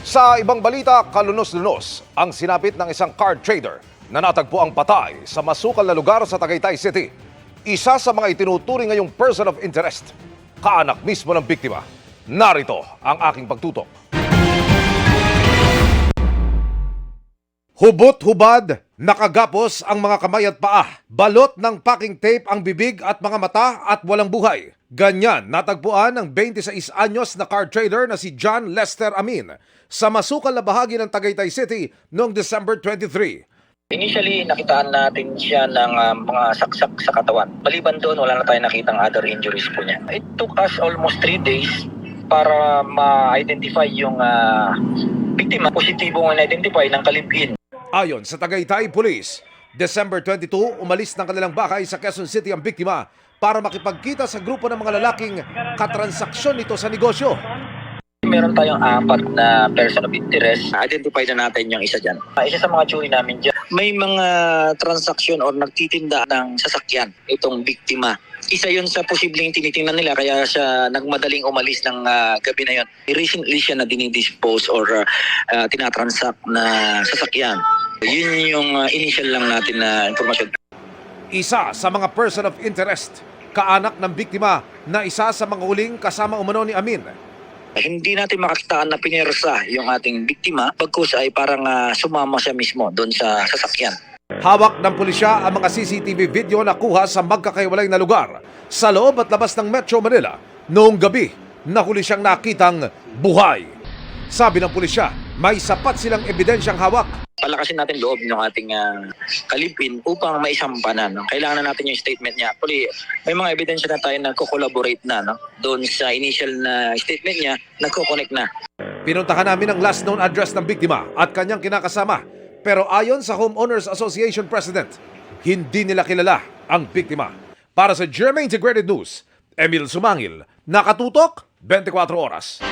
Sa ibang balita, kalunos-lunos ang sinapit ng isang card trader na natagpo ang patay sa masukal na lugar sa Tagaytay City. Isa sa mga itinuturing ngayong person of interest, kaanak mismo ng biktima. Narito ang aking pagtutok. Hubot-hubad, nakagapos ang mga kamay at paa. Balot ng packing tape ang bibig at mga mata at walang buhay. Ganyan natagpuan ng 26 anyos na card trader na si John Lester Amin sa masukal na bahagi ng Tagaytay City noong December 23. Initially, nakitaan natin siya ng mga saksak sa katawan. Maliban doon, wala na tayong nakitang other injuries po niya. It took us almost 3 days para ma-identify yung biktima. Positibong na-identify ng kalibin. Ayon sa Tagaytay Police, December 22, umalis ng kanilang bahay sa Quezon City ang biktima para makipagkita sa grupo ng mga lalaking katransaksyon nito sa negosyo. Meron tayong 4 na person of interest. Identify na natin yung isa dyan. Isa sa mga jury namin dyan. May mga transaksyon or nagtitinda ng sasakyan itong biktima. Isa yun sa posibleng tinitingnan nila kaya siya nagmadaling umalis ng gabi na yun. Recently siya na dinidispose or tinatransact na sasakyan. Yun yung initial lang natin na informasyon. Isa sa mga person of interest, kaanak ng biktima na isa sa mga huling kasama umano ni Amin. Hindi natin makakitaan na pinersa yung ating biktima pagkus ay parang sumama siya mismo doon sa sasakyan. Hawak ng pulisya ang mga CCTV video na kuha sa magkakaiwalay na lugar sa loob at labas ng Metro Manila noong gabi na huli siyang nakitang buhay. Sabi ng pulisya, may sapat silang ebidensyang hawak. Palakasin natin loob ng ating kalipin upang maisampa na. No? Kailangan na natin yung statement niya. Actually, may mga ebidensya na tayo nagko-collaborate na. No? Doon sa initial na statement niya, nagko-connect na. Pinuntahan namin ang last known address ng biktima at kanyang kinakasama. Pero ayon sa Homeowners Association President, hindi nila kilala ang biktima. Para sa GMA Integrated News, Emil Sumangil, nakatutok 24 oras.